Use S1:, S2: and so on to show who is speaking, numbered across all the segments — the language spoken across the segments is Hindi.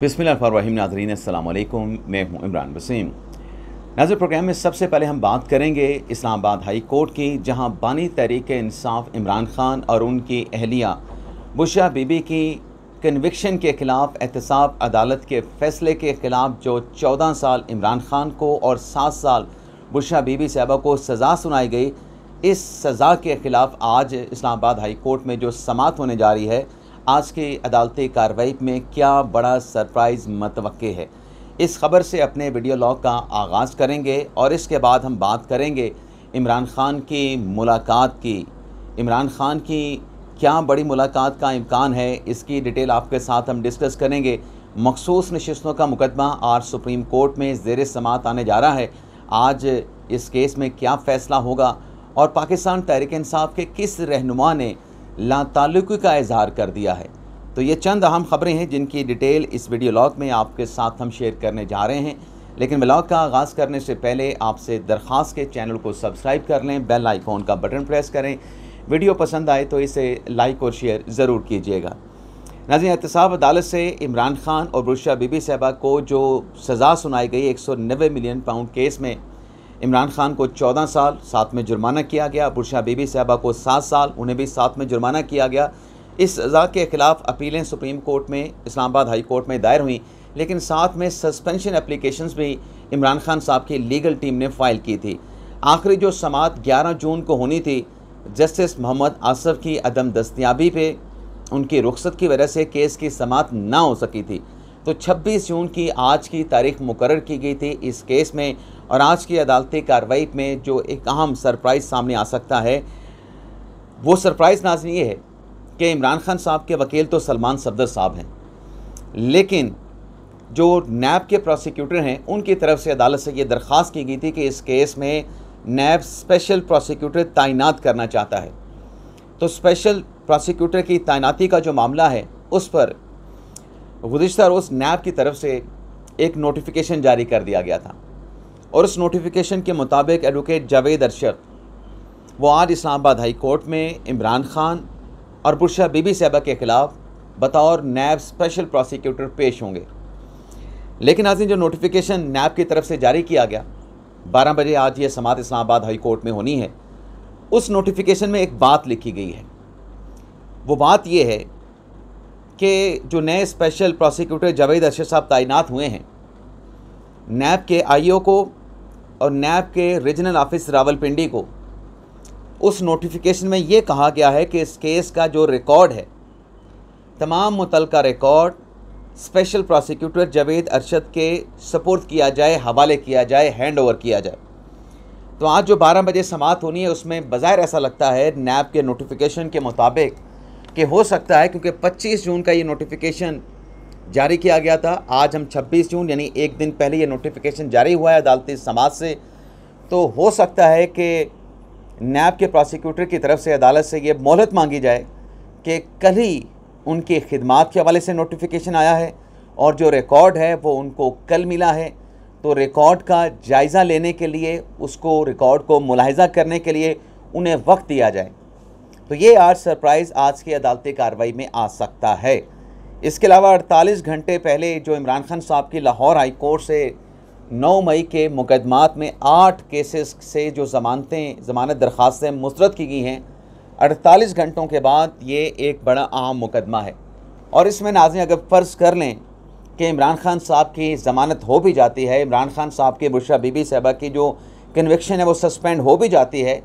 S1: बिस्मिल्लाहिर्रहमानिर्रहीम। नाज़रीन अस्सलाम वालेकुम, मैं हूं इमरान वसीम। नाज़रीन, प्रोग्राम में सबसे पहले हम बात करेंगे इस्लामाबाद हाई कोर्ट की, जहां बानी तहरीक इंसाफ इमरान खान और उनकी अहलिया बुशरा बीबी की कन्विक्शन के ख़िलाफ़ एहतसाब अदालत के फ़ैसले के ख़िलाफ़ जो 14 साल इमरान खान को और 7 साल बुशरा बीबी साहबा को सज़ा सुनाई गई, इस सज़ा के ख़िलाफ़ आज इस्लामाबाद हाई कोर्ट में जो समाअत होने जा रही है, आज की अदालती कार्रवाई में क्या बड़ा सरप्राइज़ मतवक्के है। इस ख़बर से अपने वीडियो लॉग का आगाज़ करेंगे और इसके बाद हम बात करेंगे इमरान खान की मुलाकात की। इमरान खान की क्या बड़ी मुलाकात का इम्कान है, इसकी डिटेल आपके साथ हम डिस्कस करेंगे। मखसूस नशिस्तों का मुकदमा आज सुप्रीम कोर्ट में ज़ेर समाअत आने जा रहा है। आज इस केस में क्या फ़ैसला होगा और पाकिस्तान तहरीक इंसाफ के किस रहनुमा ने लाताल्लुकी का इजहार कर दिया है। तो ये चंद अहम ख़बरें हैं जिनकी डिटेल इस वीडियो लॉग में आपके साथ हम शेयर करने जा रहे हैं। लेकिन व्लॉग का आगाज़ करने से पहले आपसे दरख्वास्त के चैनल को सब्सक्राइब कर लें, बेल आइकॉन का बटन प्रेस करें। वीडियो पसंद आए तो इसे लाइक और शेयर ज़रूर कीजिएगा। नाज़रीन, एहतसाब अदालत से इमरान खान और बुशरा बीबी साहबा को जो सज़ा सुनाई गई 190 मिलियन पाउंड केस में, इमरान खान को 14 साल साथ में जुर्माना किया गया, बुशरा बीबी साहबा को 7 साल, उन्हें भी साथ में जुर्माना किया गया। इस सज़ा के ख़िलाफ़ अपीलें सुप्रीम कोर्ट में, इस्लामाबाद हाई कोर्ट में दायर हुई, लेकिन साथ में सस्पेंशन एप्लीकेशंस भी इमरान खान साहब की लीगल टीम ने फ़ाइल की थी। आखिरी जो समाअत 11 जून को होनी थी, जस्टिस मोहम्मद आसफ़ की अदम दस्तयाबी पे उनकी रुखसत की वजह से केस की समाअत ना हो सकी थी। तो 26 जून की आज की तारीख़ मुकर्रर की गई थी इस केस में। और आज की अदालती कार्रवाई में जो एक अहम सरप्राइज़ सामने आ सकता है, वो सरप्राइज़ नाज़रीन ये है कि इमरान खान साहब के वकील तो सलमान सफदर साहब हैं, लेकिन जो नैब के प्रोसिक्यूटर हैं उनकी तरफ से अदालत से ये दरख्वास्त की गई थी कि इस केस में नैब स्पेशल प्रोसिक्यूटर तैनात करना चाहता है। तो स्पेशल प्रोसिक्यूटर की तैनाती का जो मामला है, उस पर गुज़िश्ता रोज़ नैब की तरफ से एक नोटिफिकेशन जारी कर दिया गया था और उस नोटिफिकेशन के मुताबिक एडवोकेट जावेद अरशद वो आज इस्लामाबाद हाई कोर्ट में इमरान खान और बुशरा बीबी साहबा के ख़िलाफ़ बतौर नैब स्पेशल प्रोसिक्यूटर पेश होंगे। लेकिन आज जो नोटिफिकेशन नैब की तरफ से जारी किया गया, 12 बजे आज ये समाअत इस्लामाबाद हाई कोर्ट में होनी है, उस नोटिफिकेशन में एक बात लिखी गई है। वो बात ये है कि जो नए स्पेशल प्रोसिक्यूटर जावेद अरशद साहब तैनात हुए हैं, नैब के आईओ को और नैब के रीजनल ऑफिस रावलपिंडी को, उस नोटिफिकेशन में ये कहा गया है कि इस केस का जो रिकॉर्ड है, तमाम मुतल्लिका record special prosecutor Javed Arshad के सपुर्द किया जाए, हवाले किया जाए, हैंड ओवर किया जाए। तो आज जो 12 बजे समाअत होनी है, उसमें बज़ाहिर ऐसा लगता है नैब के नोटिफिकेशन के मुताबिक कि हो सकता है, क्योंकि 25 जून का ये नोटिफिकेशन जारी किया गया था, आज हम 26 जून यानी एक दिन पहले ये नोटिफिकेशन जारी हुआ है अदालती समाअत से। तो हो सकता है कि नैब के प्रोसिक्यूटर की तरफ से अदालत से ये मोहलत मांगी जाए कि कल ही उनकी खिदमात के हवाले से नोटिफिकेशन आया है और जो रिकॉर्ड है वो उनको कल मिला है। तो रिकॉर्ड का जायज़ा लेने के लिए, उसको रिकॉर्ड को मुलाहिज़ा करने के लिए उन्हें वक्त दिया जाए। तो ये आज सरप्राइज़ आज की अदालती कार्रवाई में आ सकता है। इसके अलावा 48 घंटे पहले जो इमरान खान साहब की लाहौर हाई कोर्ट से 9 मई के मुकदमात में 8 केसेस से जो ज़मानत दरख्वास्तें मुस्तरद की गई हैं, 48 घंटों के बाद ये एक बड़ा अहम मुकदमा है। और इसमें नाज़रीन, अगर फ़र्ज़ कर लें कि इमरान खान साहब की ज़मानत हो भी जाती है, इमरान खान साहब की बुशरा बीबी साहबा की जो कन्विक्शन है वो सस्पेंड हो भी जाती है,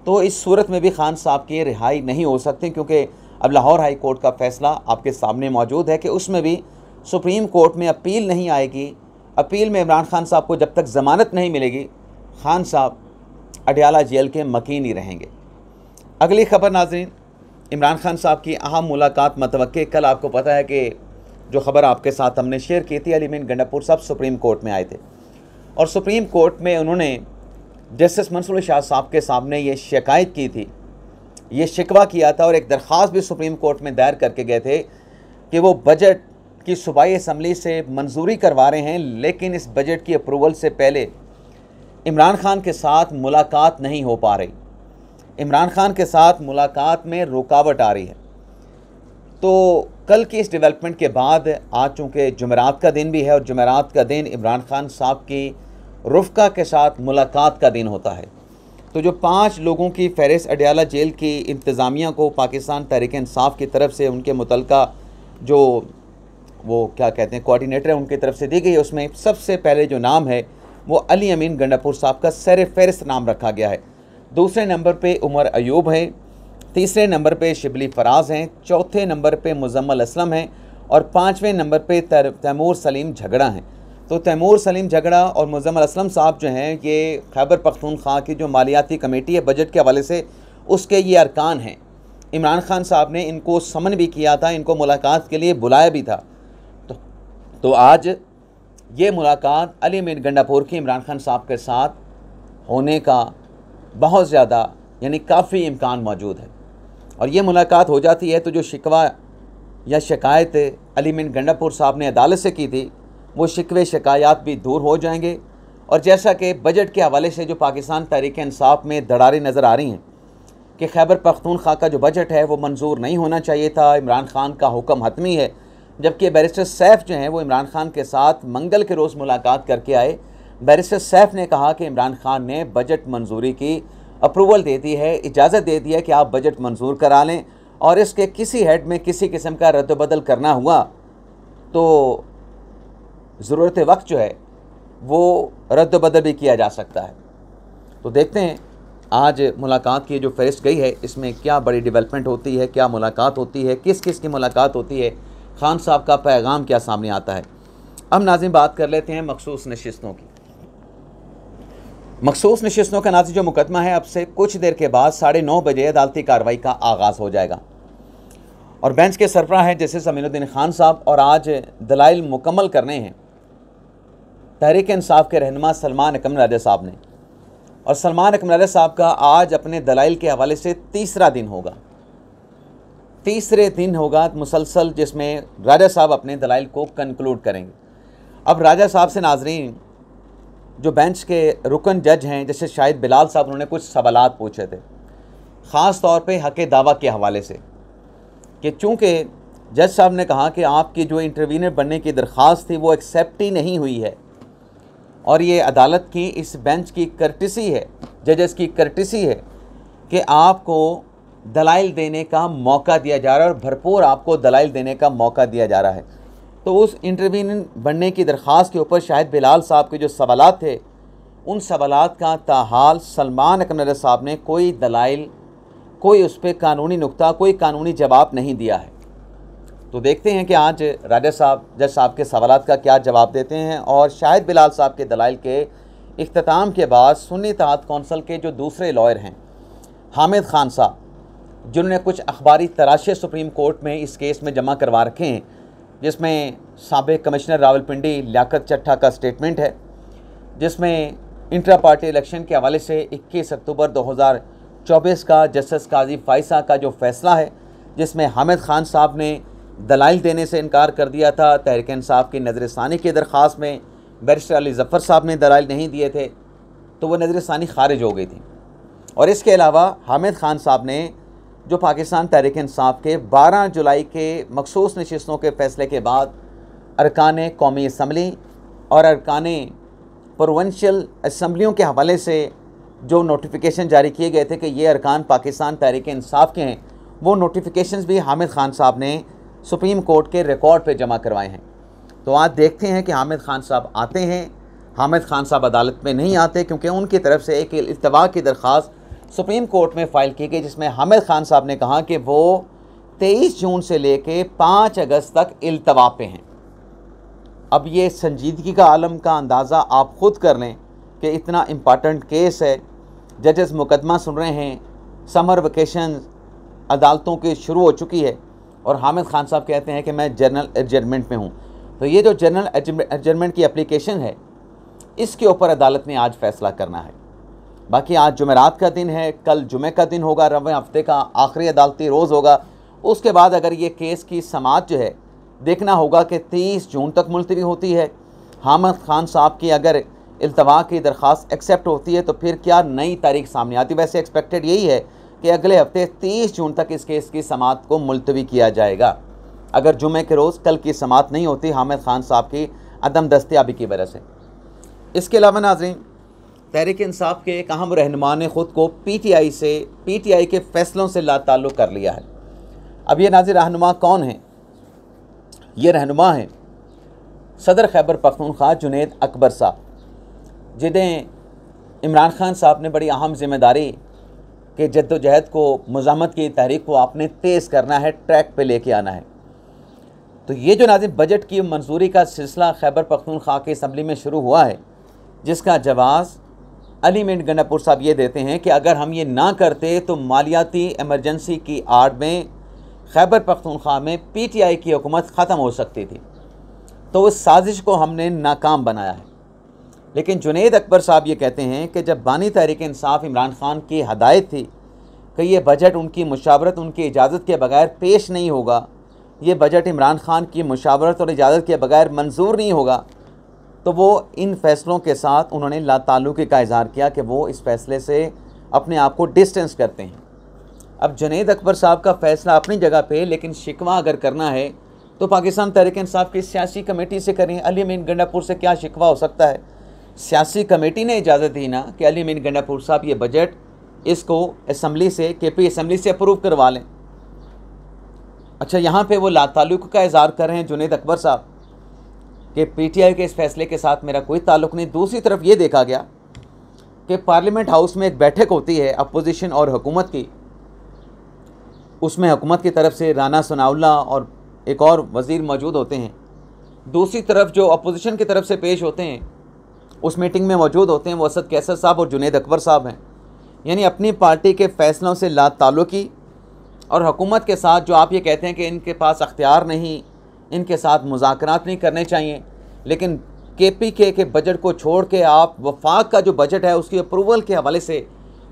S1: तो इस सूरत में भी खान साहब की रिहाई नहीं हो सकती, क्योंकि अब लाहौर हाई कोर्ट का फ़ैसला आपके सामने मौजूद है कि उसमें भी सुप्रीम कोर्ट में अपील नहीं आएगी। अपील में इमरान खान साहब को जब तक ज़मानत नहीं मिलेगी, खान साहब अडयाला जेल के मकीन ही रहेंगे। अगली खबर नाज़रीन, इमरान खान साहब की अहम मुलाकात मतवक्के। कल आपको पता है कि जो ख़बर आपके साथ हमने शेयर की थी, अली मीन गंडापुर साहब सुप्रीम कोर्ट में आए थे और सुप्रीम कोर्ट में उन्होंने जस्टिस मंसूर शाह साहब के सामने ये शिकायत की थी, ये शिकवा किया था और एक दरख्वास्त भी सुप्रीम कोर्ट में दायर करके गए थे कि वो बजट की सूबाई असम्बली से मंजूरी करवा रहे हैं, लेकिन इस बजट की अप्रूवल से पहले इमरान खान के साथ मुलाकात नहीं हो पा रही। इमरान खान के साथ मुलाकात में रुकावट आ रही है। तो कल की इस डेवलपमेंट के बाद आज चूँकि जुमेरात का दिन भी है और जुमेरात का दिन इमरान खान साहब की रुफ़का के साथ मुलाकात का दिन होता है, तो जो 5 लोगों की फ़हरिस्त अडयाला जेल की इंतज़ामिया को पाकिस्तान तहरीक-ए-इंसाफ़ की तरफ से उनके मुतल्लिका जो वो क्या कहते हैं कोऑर्डिनेटर है उनकी तरफ से दी गई है, उसमें सबसे पहले जो नाम है वो अली अमीन गंडापुर साहब का सर फ़हरिस्त नाम रखा गया है। दूसरे नंबर पे उमर अयूब हैं, तीसरे नंबर पे शिबली फराज हैं, चौथे नंबर पे मुजम्मल असलम हैं और 5वें नंबर पे तैमूर सलीम झगड़ा हैं। तो तैमूर सलीम झगड़ा और मुजम्मल असलम साहब जो हैं ये खैबर पख्तूनख्वा की जो मालियाती कमेटी है बजट के हवाले से उसके ये अरकान हैं। इमरान खान साहब ने इनको समन भी किया था, इनको मुलाकात के लिए बुलाया भी था। तो आज ये मुलाकात अली अमीन गंडापुर की इमरान खान साहब के साथ होने का बहुत ज़्यादा यानी काफ़ी इम्कान मौजूद है। और ये मुलाकात हो जाती है तो जो शिकवा या शिकायत अली अमीन गंडापुर साहब ने अदालत से की थी वो शिकवे शिकायत भी दूर हो जाएंगे। और जैसा कि बजट के हवाले से जो पाकिस्तान तहरीक-ए-इंसाफ़ में दरारें नज़र आ रही हैं कि खैबर पख्तूनख्वा का जो बजट है वो मंजूर नहीं होना चाहिए था, इमरान खान का हुक्म हतमी है, जबकि बैरिस्टर सैफ़ जो हैं वो इमरान खान के साथ मंगल के रोज़ मुलाकात करके आए। बैरिस्टर सैफ़ ने कहा कि इमरान खान ने बजट मंजूरी की अप्रूवल दे दी है, इजाज़त दे दी है कि आप बजट मंजूर करा लें और इसके किसी हेड में किसी किस्म का रद्द-बदल करना हुआ तो ज़रूरत वक्त जो है वो रद्द-बदल भी किया जा सकता है। तो देखते हैं आज मुलाकात की जो फ़हरिस्त गई है इसमें क्या बड़ी डेवलपमेंट होती है, क्या मुलाकात होती है, किस किस की मुलाकात होती है, खान साहब का पैगाम क्या सामने आता है। अब नाज़रीन बात कर लेते हैं मखसूस नशिस्तों की। मखसूस नशिस्तों का नाज़रीन जो मुकदमा है अब से कुछ देर के बाद 9:30 बजे अदालती कार्रवाई का आगाज़ हो जाएगा और बेंच के सरबराह हैं जस्टिस अमीनुद्दीन खान साहब और आज दलाइल मुकम्मल करने हैं तहरीक-ए-इंसाफ़ के रहनुमा सलमान अकमल राजा साहब ने। और सलमान अकमल राजा साहब का आज अपने दलाइल के हवाले से तीसरा दिन होगा, तीसरे दिन होगा मुसलसल जिसमें राजा साहब अपने दलाइल को कंक्लूड करेंगे। अब राजा साहब से नाजरीन जो बेंच के रुकन जज हैं जैसे शाहिद बिलाल साहब उन्होंने कुछ सवालात पूछे थे, ख़ास तौर पे हक़ दावा के हवाले से कि चूँकि जज साहब ने कहा कि आपकी जो इंटरवीनर बनने की दरख्वास्त थी वो एक्सेप्ट ही नहीं हुई है और ये अदालत की इस बेंच की कर्टिसी है, जजेस की कर्टिसी है कि आपको दलाइल देने का मौका दिया जा रहा है और भरपूर आपको दलाइल देने का मौका दिया जा रहा है। तो उस इंटरवीनर बनने की दरख्वास्त के ऊपर शाहिद बिलाल साहब के जो सवालात थे उन सवालात का ताहाल सलमान अकमल साहब ने कोई दलाइल, कोई उस पर कानूनी नुक्ता, कोई कानूनी जवाब नहीं दिया है। तो देखते हैं कि आज राजा साहब जज साहब के सवालात का क्या जवाब देते हैं। और शाहिद बिलाल साहब के दलाइल के इख्तिताम के बाद सुन्नी इत्तेहाद कौंसिल के जो दूसरे लॉयर हैं हामिद खान साहब, जिन्होंने कुछ अखबारी तराशे सुप्रीम कोर्ट में इस केस में जमा करवा रखे हैं, जिसमें साबिक़ कमिश्नर रावलपिंडी लियाकत चट्टा का स्टेटमेंट है, जिसमें इंट्रा पार्टी इलेक्शन के हवाले से 21 अक्टूबर 2024 का जस्टिस काजी फ़ाइसा का जो फ़ैसला है, जिसमें हामिद खान साहब ने दलाइल देने से इनकार कर दिया था। तहरीक-ए-इंसाफ़ की नज़र-ए-सानी की दरख्वास्त में बैरिस्टर अली ज़फ़र साहब ने दलाइल नहीं दिए थे तो वह नज़र-ए-सानी खारिज हो गई थी। और इसके अलावा हामिद खान साहब ने जो पाकिस्तान तहरीक-ए-इंसाफ़ के 12 जुलाई के मखसूस नशिस्तों के फ़ैसले के बाद अरकान कौमी असम्बली और अरकान प्रोविंशियल असम्बलियों के हवाले से जो नोटिफिकेशन जारी किए गए थे कि ये अरकान पाकिस्तान तहरीक-ए-इंसाफ़ के हैं, वो नोटिफिकेशंस भी हामिद खान साहब ने सुप्रीम कोर्ट के रिकॉर्ड पे जमा करवाए हैं। तो आज देखते हैं कि हामिद खान साहब आते हैं, हामिद खान साहब अदालत में नहीं आते क्योंकि उनकी तरफ से एक इल्तवा की दरख्वास्त सुप्रीम कोर्ट में फ़ाइल की गई, जिसमें हामिद खान साहब ने कहा कि वो 23 जून से लेके 5 अगस्त तक इल्तवा पे हैं। अब ये संजीदगी का आलम का अंदाज़ा आप ख़ुद कर लें कि इतना इम्पॉर्टेंट केस है, जजेस मुकदमा सुन रहे हैं, समर वेकेशन अदालतों की शुरू हो चुकी है और हामिद खान साहब कहते हैं कि मैं जनरल एडजमेंट में हूँ। तो ये जो जनरल एडजमेंट की एप्लीकेशन है इसके ऊपर अदालत ने आज फ़ैसला करना है। बाकी आज जुमेरात का दिन है, कल जुमे का दिन होगा, रवे हफ्ते का आखिरी अदालती रोज़ होगा। उसके बाद अगर ये केस की समाअत जो है देखना होगा कि 30 जून तक मुलतवी होती है। हामिद खान साहब की अगर इल्तवा की दरख्वास्त एक्सेप्ट होती है तो फिर क्या नई तारीख सामने आती है। वैसे एक्सपेक्टेड यही है कि अगले हफ्ते 30 जून तक इस केस की समाअत को मुलतवी किया जाएगा। अगर जुमे के रोज़ कल की समात नहीं होती हामिद खान साहब की अदम दस्तयाबी की वजह से। इसके अलावा नाज़रीन, तहरीक इंसाफ के एक अहम रहनुमा ने ख़ुद को पीटीआई के फ़ैसलों से लाताल्लुक़ कर लिया है। अब ये नाज़रीन रहनुमा कौन है? ये रहनुमा है सदर खैबर पख्तूनख्वा जुनैद अकबर साहब, जिन्हें इमरान खान साहब ने बड़ी अहम ज़िम्मेदारी के जद्दोजहद को, मुज़ाहमत की तहरीक को आपने तेज़ करना है, ट्रैक पे लेके आना है। तो ये जो नाज़रीन बजट की मंजूरी का सिलसिला खैबर पख्तूनख्वा की असम्बली में शुरू हुआ है, जिसका जवाब अली मीर गंडापुर साहब ये देते हैं कि अगर हम ये ना करते तो मालियाती एमरजेंसी की आड़ में खैबर पख्तूनख्वा में पीटीआई की हुकूमत ख़त्म हो सकती थी। तो उस साजिश को हमने नाकाम बनाया है। लेकिन जुनैद अकबर साहब ये कहते हैं कि जब बानी तहरीक इंसाफ इमरान खान की हदायत थी कि ये बजट उनकी मुशावरत, उनकी इजाज़त के बगैर पेश नहीं होगा, ये बजट इमरान खान की मुशावरत और इजाज़त के बगैर मंजूर नहीं होगा, तो वो इन फ़ैसलों के साथ उन्होंने लाताल्लुक़ी का इज़हार किया कि वो इस फ़ैसले से अपने आप को डिस्टेंस करते हैं। अब जुनैद अकबर साहब का फ़ैसला अपनी जगह पे, लेकिन शिकवा अगर करना है तो पाकिस्तान तहरीक इंसाफ की सियासी कमेटी से करें। अली मीर गंडापुर से क्या शिकवा हो सकता है? सियासी कमेटी ने इजाज़त दी ना कि अली मीर गंडापुर साहब ये बजट इसको असम्बली से, केपी असम्बली से अप्रूव करवा लें। अच्छा, यहाँ पे वो लाताल्लुक़ का इज़हार कर रहे हैं जुनैद अकबर साहब कि पीटीआई के इस फैसले के साथ मेरा कोई ताल्लुक़ नहीं। दूसरी तरफ ये देखा गया कि पार्लियामेंट हाउस में एक बैठक होती है अपोजिशन और हुकूमत की, उसमें हुकूमत की तरफ से राना सनाउल्लाह और एक और वज़ीर मौजूद होते हैं। दूसरी तरफ जो अपोजिशन की तरफ से पेश होते हैं उस मीटिंग में मौजूद होते हैं वो असद कैसर साहब और जुनैद अकबर साहब हैं। यानी अपनी पार्टी के फ़ैसलों से लाताल्लुक़ी और हुकूमत के साथ जो आप ये कहते हैं कि इनके पास अख्तियार नहीं, इनके साथ मुज़ाकरात नहीं करने चाहिए, लेकिन केपीके के बजट को छोड़ के आप वफाक का जो बजट है उसकी अप्रूवल के हवाले से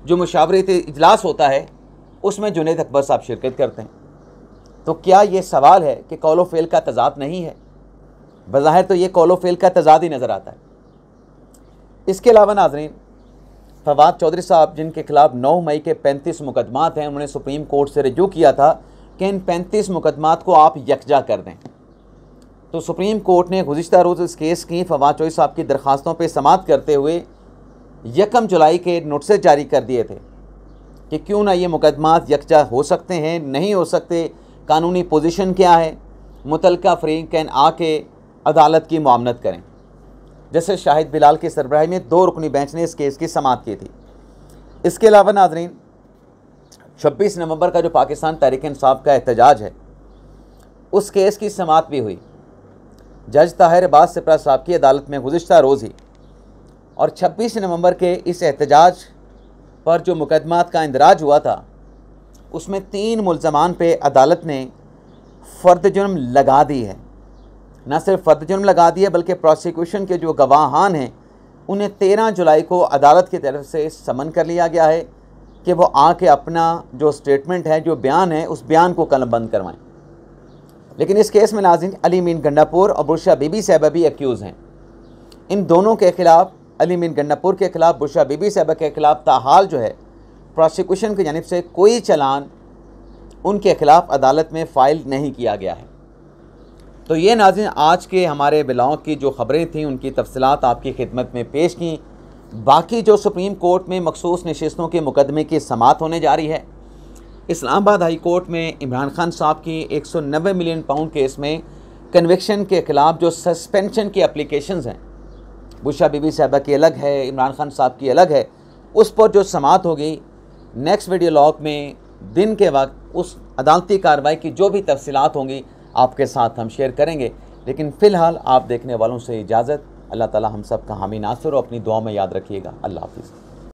S1: जो मुशावरती इजलास होता है उसमें जुनैद अकबर साहब शिरकत करते हैं। तो क्या ये सवाल है कि कौलो फेल का तज़ाद नहीं है? बज़ाहिर तो ये कौलो फेल का तज़ाद ही नज़र आता है। इसके अलावा नाज़रीन, फवाद चौधरी साहब जिनके खिलाफ 9 मई के 35 मुकदमात हैं, उन्होंने सुप्रीम कोर्ट से रजू किया था कि इन 35 मुकदमात को आप यकजा कर दें। तो सुप्रीम कोर्ट ने गुज़िश्ता रोज़ इस केस की फवाद चौधरी साहब की दरख्वास्तों पर समाअत करते हुए 1 जुलाई के नोटिस जारी कर दिए थे कि क्यों ना ये मुकदमात यकजा हो सकते हैं, नहीं हो सकते, कानूनी पोजीशन क्या है, मुतलका फ़रीक़ैन आके अदालत की मुआवनत करें। जैसे शाहिद बिलाल की सरबराही में 2 रुकनी बेंच ने इस केस की समाअत की थी। इसके अलावा नाज़रीन, 26 नवंबर का जो पाकिस्तान तहरीक इंसाफ का एहतजाज है उस केस की समाअत भी हुई जज ताहिर अब्बास सिपरा साहब की अदालत में गुज़िश्ता रोज़ ही। और 26 नवंबर के इस एहतजाज पर जो मुकदमात का इंदराज हुआ था उसमें 3 मुल्ज़मान पे अदालत ने फ़र्द जुर्म लगा दी है। न सिर्फ फ़र्द जुर्म लगा दी है बल्कि प्रोसिक्यूशन के जो गवाहान हैं उन्हें 13 जुलाई को अदालत की तरफ से समन कर लिया गया है कि वो आके अपना जो स्टेटमेंट है, जो बयान है, उस बयान को कलमबंद करवाएं। लेकिन इस केस में नाज़रीन अली मीर गंडापुर और बुशरा बीबी साहिबा भी एक्यूज़ हैं। इन दोनों के ख़िलाफ़, अली मीर गंडापुर के ख़िलाफ़, बुशरा बीबी साहिबा के ख़िलाफ़ ताहाल जो है प्रोसिक्यूशन की जानिब से कोई चलान उनके ख़िलाफ़ अदालत में फ़ाइल नहीं किया गया है। तो ये नाज़रीन आज के हमारे ब्लॉग की जो ख़बरें थीं उनकी तफसीलात आपकी खिदमत में पेश की। बाकी जो सुप्रीम कोर्ट में मखसूस नशिस्तों के मुकदमे की समाअत होने जा रही है, इस्लामाबाद हाई कोर्ट में इमरान खान साहब की 190 मिलियन पाउंड केस में कन्विक्शन के ख़िलाफ़ जो सस्पेंशन की एप्लीकेशंस हैं, बुशरा बीबी साहिबा की अलग है, इमरान खान साहब की अलग है, उस पर जो समाअत होगी नेक्स्ट वीडियो लॉग में दिन के वक्त उस अदालती कार्रवाई की जो भी तफसीलात होंगी आपके साथ हम शेयर करेंगे। लेकिन फ़िलहाल आप देखने वालों से इजाज़त। अल्लाह ताला हम सब का हामी नासिर और अपनी दुआ में याद रखिएगा। अल्लाह हाफ़िज़।